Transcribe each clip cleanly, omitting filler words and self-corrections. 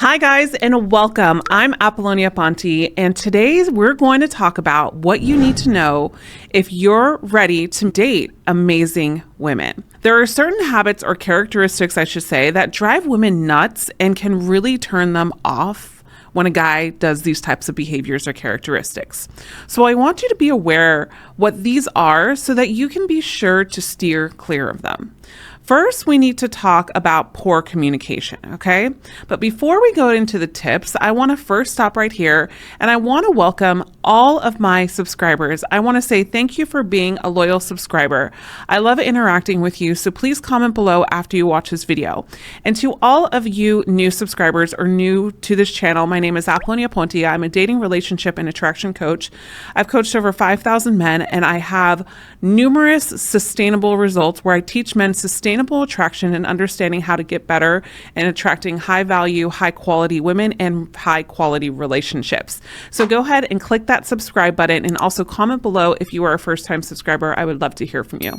Hi guys, and welcome. I'm Apollonia Ponti, and today we're going to talk about what you need to know if you're ready to date amazing women. There are certain habits or characteristics, I should say, that drive women nuts and can really turn them off when a guy does these types of behaviors or characteristics. So I want you to be aware what these are so that you can be sure to steer clear of them. First, we need to talk about poor communication, okay? But before we go into the tips, I want to first stop right here and I want to welcome all of my subscribers. I want to say thank you for being a loyal subscriber. I love interacting with you, so please comment below after you watch this video. And to all of you new subscribers or new to this channel, my name is Apollonia Ponti. I'm a dating, relationship, and attraction coach. I've coached over 5,000 men, and I have numerous sustainable results where I teach men sustainable attraction and understanding how to get better and attracting high value, high quality women and high quality relationships. So go ahead and click that subscribe button and also comment below if you are a first time subscriber. I would love to hear from you.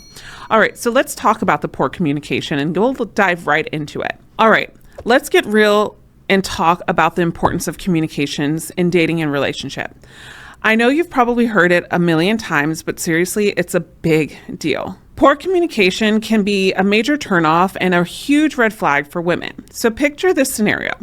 All right, so let's talk about the poor communication and we'll dive right into it. All right, let's get real and talk about the importance of communications in dating and relationship. I know you've probably heard it a million times, but seriously, it's a big deal. Poor communication can be a major turnoff and a huge red flag for women. So picture this scenario.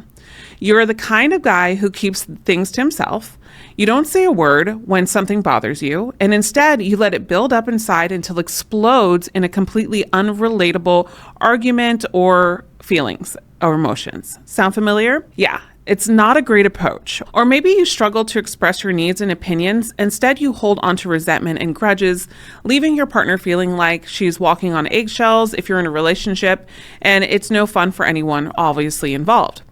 You're the kind of guy who keeps things to himself. You don't say a word when something bothers you, and instead you let it build up inside until it explodes in a completely unrelatable argument or feelings or emotions. Sound familiar? Yeah. It's not a great approach. Or maybe you struggle to express your needs and opinions. Instead, you hold on to resentment and grudges, leaving your partner feeling like she's walking on eggshells if you're in a relationship, and it's no fun for anyone obviously involved.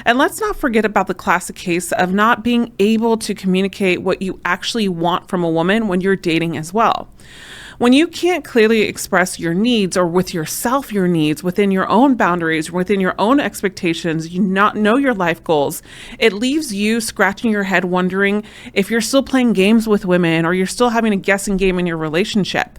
And let's not forget about the classic case of not being able to communicate what you actually want from a woman when you're dating as well. When you can't clearly express your needs or with yourself your needs within your own boundaries, within your own expectations, you not know your life goals, it leaves you scratching your head wondering if you're still playing games with women or you're still having a guessing game in your relationship.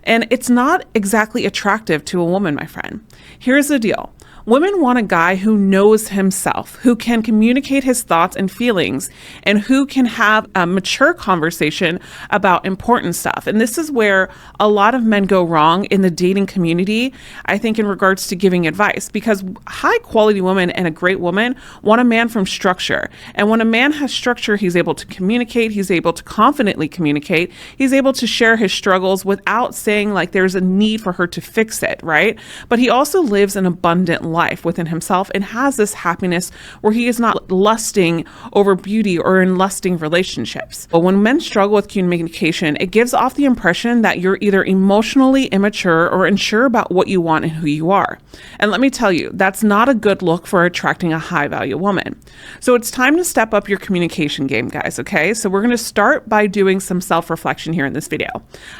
And it's not exactly attractive to a woman, my friend. Here's the deal. Women want a guy who knows himself, who can communicate his thoughts and feelings, and who can have a mature conversation about important stuff. And this is where a lot of men go wrong in the dating community, I think, in regards to giving advice, because high quality women and a great woman want a man from structure. And when a man has structure, he's able to communicate, he's able to confidently communicate, he's able to share his struggles without saying like there's a need for her to fix it, right? But he also lives an abundant life within himself and has this happiness where he is not lusting over beauty or in lusting relationships. But when men struggle with communication, it gives off the impression that you're either emotionally immature or unsure about what you want and who you are. And let me tell you, that's not a good look for attracting a high value woman. So it's time to step up your communication game, guys, okay? So we're going to start by doing some self-reflection here in this video.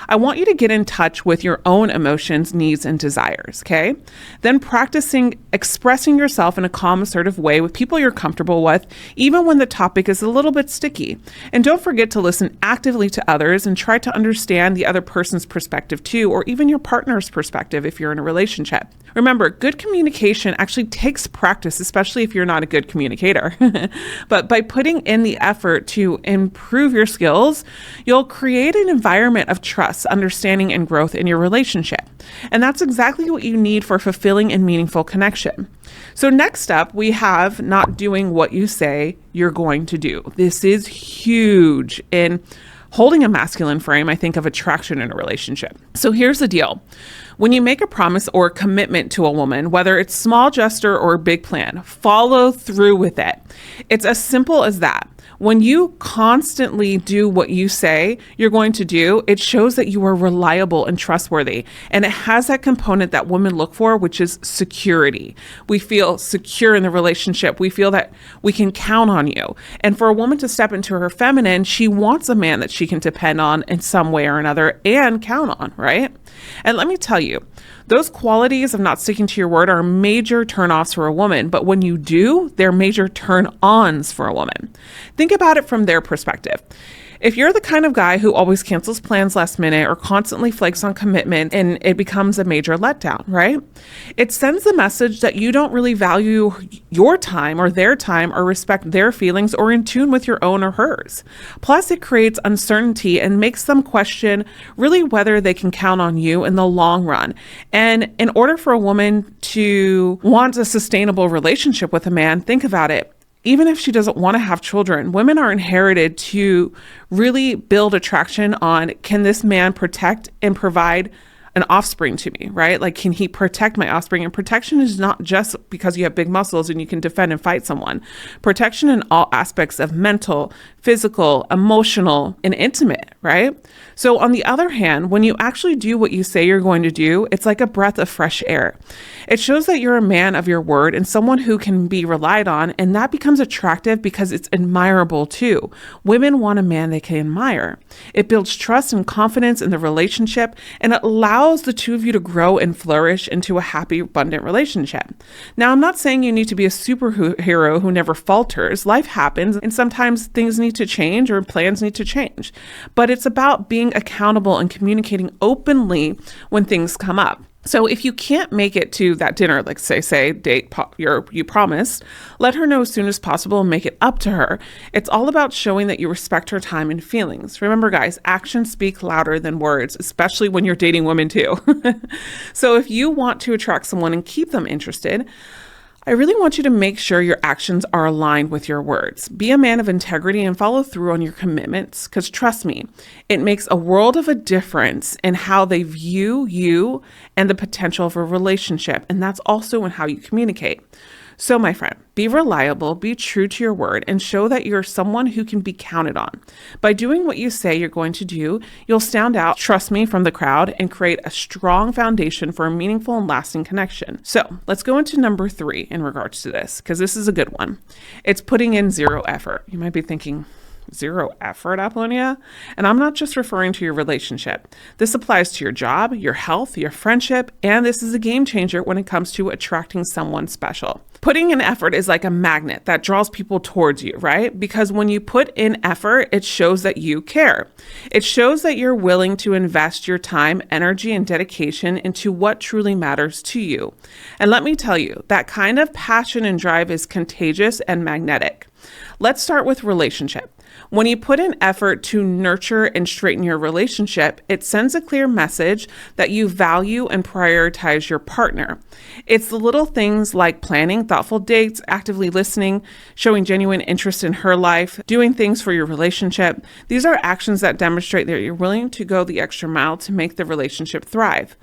I want you to get in touch with your own emotions, needs, and desires, okay? Then practicing expressing yourself in a calm, assertive way with people you're comfortable with, even when the topic is a little bit sticky. And don't forget to listen actively to others and try to understand the other person's perspective too, or even your partner's perspective if you're in a relationship. Remember, good communication actually takes practice, especially if you're not a good communicator. But by putting in the effort to improve your skills, you'll create an environment of trust, understanding, and growth in your relationship. And that's exactly what you need for fulfilling and meaningful connection. So next up, we have not doing what you say you're going to do. This is huge in holding a masculine frame, I think, of attraction in a relationship. So here's the deal. When you make a promise or commitment to a woman, whether it's small gesture or a big plan, follow through with it. It's as simple as that. When you constantly do what you say you're going to do, it shows that you are reliable and trustworthy. And it has that component that women look for, which is security. We feel secure in the relationship. We feel that we can count on you. And for a woman to step into her feminine, she wants a man that she can depend on in some way or another and count on, right? And let me tell you, those qualities of not sticking to your word are major turnoffs for a woman, but when you do, they're major turn-ons for a woman. Think about it from their perspective. If you're the kind of guy who always cancels plans last minute or constantly flakes on commitment, and it becomes a major letdown, right? It sends the message that you don't really value your time or their time or respect their feelings or in tune with your own or hers. Plus, it creates uncertainty and makes them question really whether they can count on you in the long run. And in order for a woman to want a sustainable relationship with a man, think about it. Even if she doesn't want to have children, women are inherited to really build attraction on, can this man protect and provide an offspring to me, right? Like, can he protect my offspring? And protection is not just because you have big muscles and you can defend and fight someone. Protection in all aspects of mental, physical, emotional, and intimate, right? So on the other hand, when you actually do what you say you're going to do, it's like a breath of fresh air. It shows that you're a man of your word and someone who can be relied on, and that becomes attractive because it's admirable too. Women want a man they can admire. It builds trust and confidence in the relationship, and it allows the two of you to grow and flourish into a happy, abundant relationship. Now, I'm not saying you need to be a superhero who never falters. Life happens, and sometimes things need to change or plans need to change. But it's about being accountable and communicating openly when things come up. So if you can't make it to that dinner, like say date you promised, let her know as soon as possible and make it up to her. It's all about showing that you respect her time and feelings. Remember, guys, actions speak louder than words, especially when you're dating women too. So if you want to attract someone and keep them interested, I really want you to make sure your actions are aligned with your words. Be a man of integrity and follow through on your commitments, because trust me, it makes a world of a difference in how they view you and the potential of a relationship. And that's also in how you communicate. So my friend, be reliable, be true to your word, and show that you're someone who can be counted on. By doing what you say you're going to do, you'll stand out, trust me, from the crowd and create a strong foundation for a meaningful and lasting connection. So let's go into number 3 in regards to this, because this is a good one. It's putting in zero effort. You might be thinking, zero effort, Apollonia? And I'm not just referring to your relationship. This applies to your job, your health, your friendship, and this is a game changer when it comes to attracting someone special. Putting in effort is like a magnet that draws people towards you, right? Because when you put in effort, it shows that you care. It shows that you're willing to invest your time, energy, and dedication into what truly matters to you. And let me tell you, that kind of passion and drive is contagious and magnetic. Let's start with relationship. When you put in effort to nurture and straighten your relationship, it sends a clear message that you value and prioritize your partner. It's the little things like planning thoughtful dates, actively listening, showing genuine interest in her life, doing things for your relationship. These are actions that demonstrate that you're willing to go the extra mile to make the relationship thrive.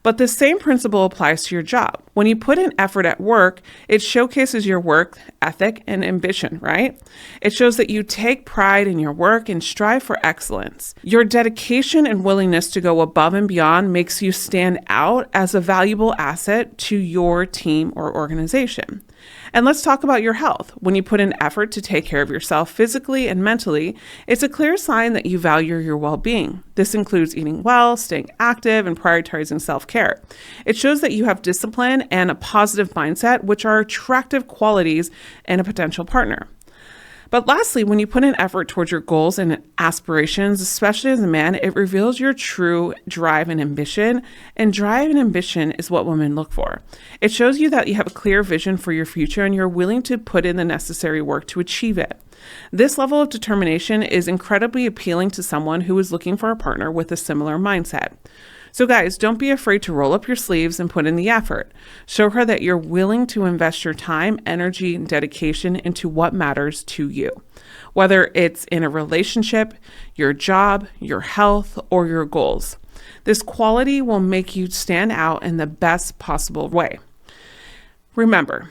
But the same principle applies to your job. When you put in effort at work, it showcases your work ethic and ambition, right? It shows that you take pride in your work and strive for excellence. Your dedication and willingness to go above and beyond makes you stand out as a valuable asset to your team or organization. And let's talk about your health. When you put in effort to take care of yourself physically and mentally, it's a clear sign that you value your well-being. This includes eating well, staying active, and prioritizing self-care. It shows that you have discipline and a positive mindset, which are attractive qualities in a potential partner. But lastly, when you put in effort towards your goals and aspirations, especially as a man, it reveals your true drive and ambition. And drive and ambition is what women look for. It shows you that you have a clear vision for your future and you're willing to put in the necessary work to achieve it. This level of determination is incredibly appealing to someone who is looking for a partner with a similar mindset. So guys, don't be afraid to roll up your sleeves and put in the effort. Show her that you're willing to invest your time, energy, and dedication into what matters to you. Whether it's in a relationship, your job, your health, or your goals. This quality will make you stand out in the best possible way. Remember,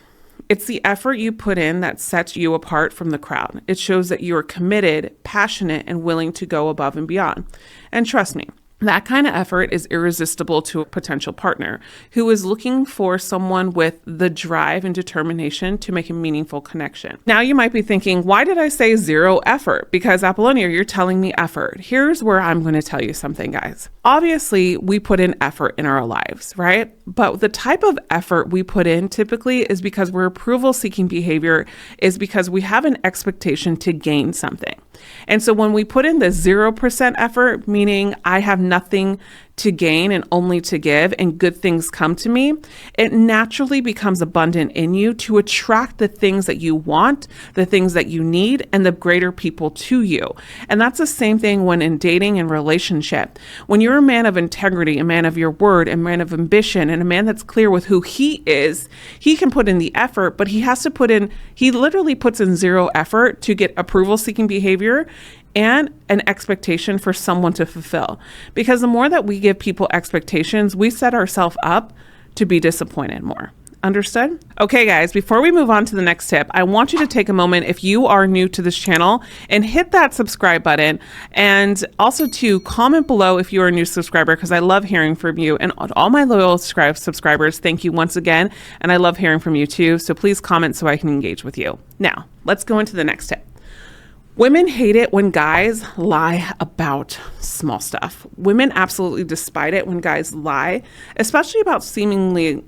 it's the effort you put in that sets you apart from the crowd. It shows that you are committed, passionate, and willing to go above and beyond. And trust me, That kind of effort is irresistible to a potential partner who is looking for someone with the drive and determination to make a meaningful connection. Now you might be thinking, why did I say zero effort? Because Apollonia, you're telling me effort. Here's where I'm going to tell you something, guys. Obviously, we put in effort in our lives, right? But the type of effort we put in typically is because we're approval-seeking behavior, is because we have an expectation to gain something. And so when we put in the 0% effort, meaning I have nothing to gain and only to give, and good things come to me, it naturally becomes abundant in you to attract the things that you want, the things that you need, and the greater people to you. And that's the same thing when in dating and relationship. When you're a man of integrity, a man of your word, a man of ambition, and a man that's clear with who he is, he can put in the effort, but he literally puts in zero effort to get approval-seeking behavior and an expectation for someone to fulfill. Because the more that we give people expectations, we set ourselves up to be disappointed more. Understood? Okay, guys, before we move on to the next tip, I want you to take a moment, if you are new to this channel, and hit that subscribe button, and also to comment below if you are a new subscriber, because I love hearing from you. And all my loyal subscribers, thank you once again, and I love hearing from you too. So please comment so I can engage with you. Now, let's go into the next tip. Women hate it when guys lie about small stuff. Women absolutely despise it when guys lie, especially about seemingly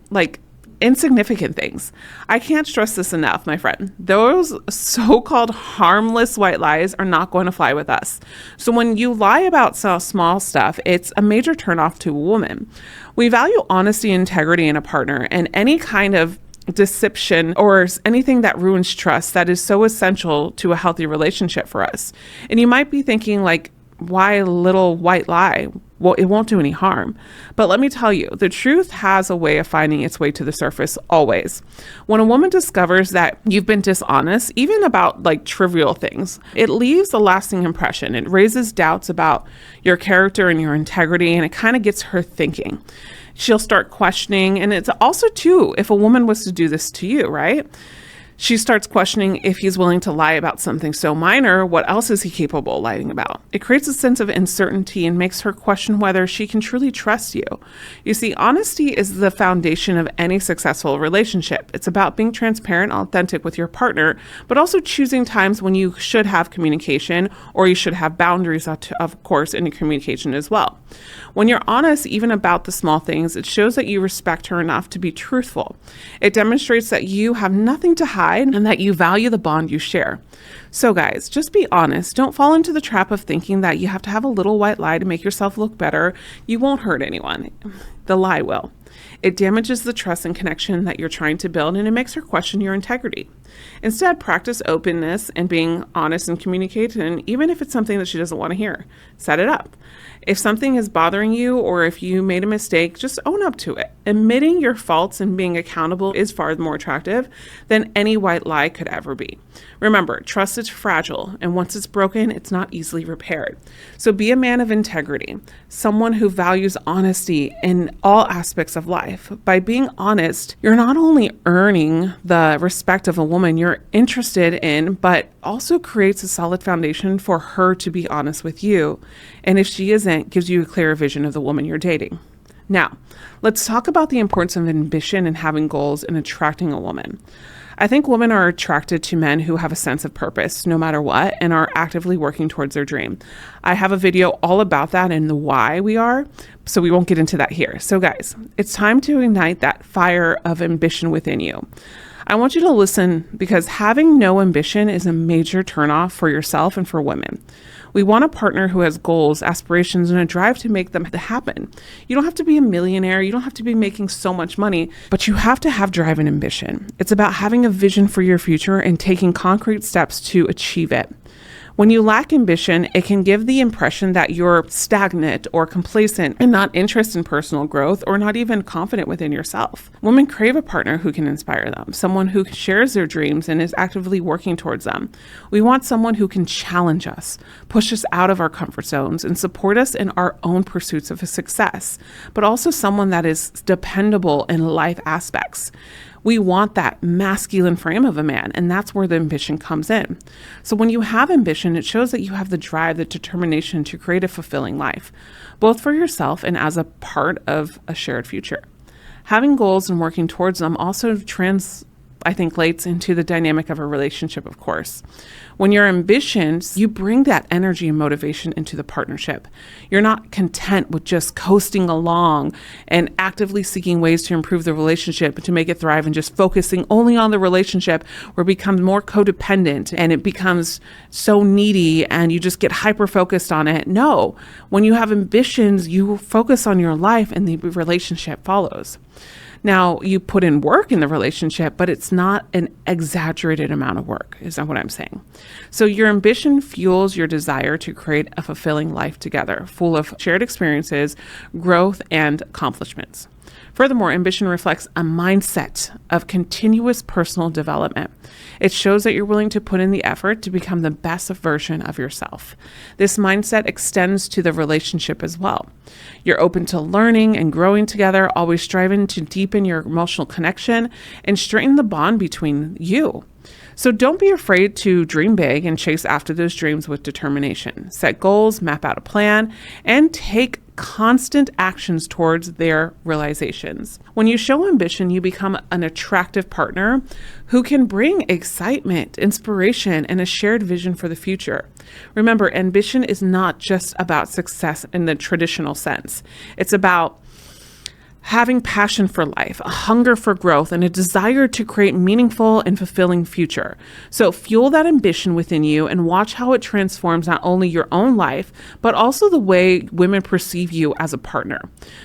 insignificant things. I can't stress this enough, my friend. Those so-called harmless white lies are not going to fly with us. So when you lie about small stuff, it's a major turnoff to a woman. We value honesty and integrity in a partner, and any kind of deception or anything that ruins trust that is so essential to a healthy relationship for us. And you might be thinking, why a little white lie? Well, it won't do any harm. But let me tell you, the truth has a way of finding its way to the surface always. When a woman discovers that you've been dishonest, even about trivial things, it leaves a lasting impression. It raises doubts about your character and your integrity, and it kind of gets her thinking. She'll start questioning. And it's also too, if a woman was to do this to you, right? She starts questioning if he's willing to lie about something so minor, what else is he capable of lying about? It creates a sense of uncertainty and makes her question whether she can truly trust you. You see, honesty is the foundation of any successful relationship. It's about being transparent, authentic with your partner, but also choosing times when you should have communication, or you should have boundaries, of course, in your communication as well. When you're honest, even about the small things, it shows that you respect her enough to be truthful. It demonstrates that you have nothing to hide and that you value the bond you share. So guys, just be honest. Don't fall into the trap of thinking that you have to have a little white lie to make yourself look better. You won't hurt anyone. The lie will. It damages the trust and connection that you're trying to build, and it makes her question your integrity. Instead, practice openness and being honest and communication, even if it's something that she doesn't want to hear. Set it up. If something is bothering you, or if you made a mistake, just own up to it. Admitting your faults and being accountable is far more attractive than any white lie could ever be. Remember, trust is fragile, and once it's broken, it's not easily repaired. So be a man of integrity, someone who values honesty in all aspects of life. By being honest, you're not only earning the respect of a woman you're interested in, but also creates a solid foundation for her to be honest with you. And if she isn't, gives you a clearer vision of the woman you're dating. Now, let's talk about the importance of ambition and having goals in attracting a woman. I think women are attracted to men who have a sense of purpose no matter what and are actively working towards their dream. I have a video all about that and the why we are, so we won't get into that here. So guys, it's time to ignite that fire of ambition within you. I want you to listen, because having no ambition is a major turnoff for yourself and for women. We want a partner who has goals, aspirations, and a drive to make them happen. You don't have to be a millionaire. You don't have to be making so much money, but you have to have drive and ambition. It's about having a vision for your future and taking concrete steps to achieve it. When you lack ambition, it can give the impression that you're stagnant or complacent and not interested in personal growth, or not even confident within yourself. Women crave a partner who can inspire them, someone who shares their dreams and is actively working towards them. We want someone who can challenge us, push us out of our comfort zones, and support us in our own pursuits of success, but also someone that is dependable in life aspects. We want that masculine frame of a man, and that's where the ambition comes in. So when you have ambition, it shows that you have the drive, the determination to create a fulfilling life, both for yourself and as a part of a shared future. Having goals and working towards them also translates into the dynamic of a relationship, of course. When you're ambitious, you bring that energy and motivation into the partnership. You're not content with just coasting along and actively seeking ways to improve the relationship to make it thrive and just focusing only on the relationship, where it becomes more codependent and it becomes so needy and you just get hyper focused on it. No, when you have ambitions, you focus on your life and the relationship follows. Now, you put in work in the relationship, but it's not an exaggerated amount of work, is that what I'm saying? So your ambition fuels your desire to create a fulfilling life together, full of shared experiences, growth, and accomplishments. Furthermore, ambition reflects a mindset of continuous personal development. It shows that you're willing to put in the effort to become the best version of yourself. This mindset extends to the relationship as well. You're open to learning and growing together, always striving to deepen your emotional connection and strengthen the bond between you. So don't be afraid to dream big and chase after those dreams with determination. Set goals, map out a plan, and take constant actions towards their realizations. When you show ambition, you become an attractive partner who can bring excitement, inspiration, and a shared vision for the future. Remember, ambition is not just about success in the traditional sense. It's about having passion for life, a hunger for growth, and a desire to create meaningful and fulfilling future. So fuel that ambition within you and watch how it transforms not only your own life, but also the way women perceive you as a partner.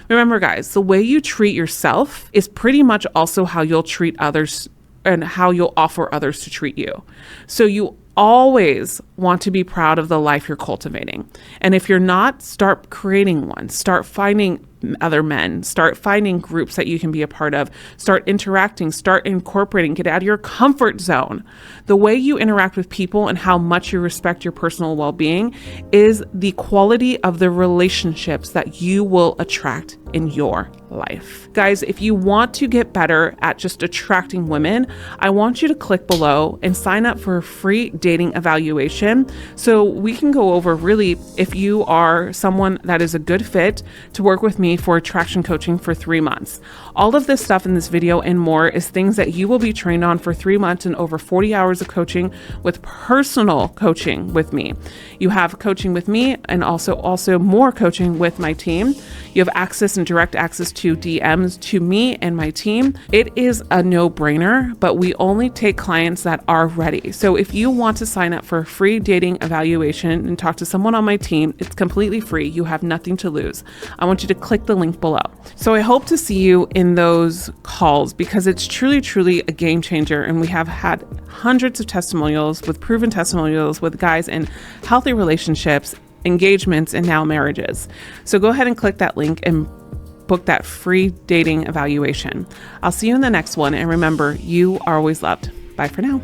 Remember, guys, the way you treat yourself is pretty much also how you'll treat others and how you'll offer others to treat you. So you always want to be proud of the life you're cultivating. And if you're not, start creating one. Start finding other men, start finding groups that you can be a part of, start interacting, start incorporating, get out of your comfort zone. The way you interact with people and how much you respect your personal well-being is the quality of the relationships that you will attract in your life. Guys, if you want to get better at just attracting women, I want you to click below and sign up for a free dating evaluation so we can go over really if you are someone that is a good fit to work with me for attraction coaching for 3 months. All of this stuff in this video and more is things that you will be trained on for 3 months and over 40 hours of coaching with personal coaching with me. You have coaching with me and also more coaching with my team. You have access and direct access to DMs to me and my team. It is a no-brainer, but we only take clients that are ready. So if you want to sign up for a free dating evaluation and talk to someone on my team, it's completely free. You have nothing to lose. I want you to click the link below. So I hope to see you in those calls because it's truly, truly a game changer. And we have had hundreds of testimonials with proven testimonials with guys in healthy relationships, engagements, and now marriages. So go ahead and click that link and book that free dating evaluation. I'll see you in the next one. And remember, you are always loved. Bye for now.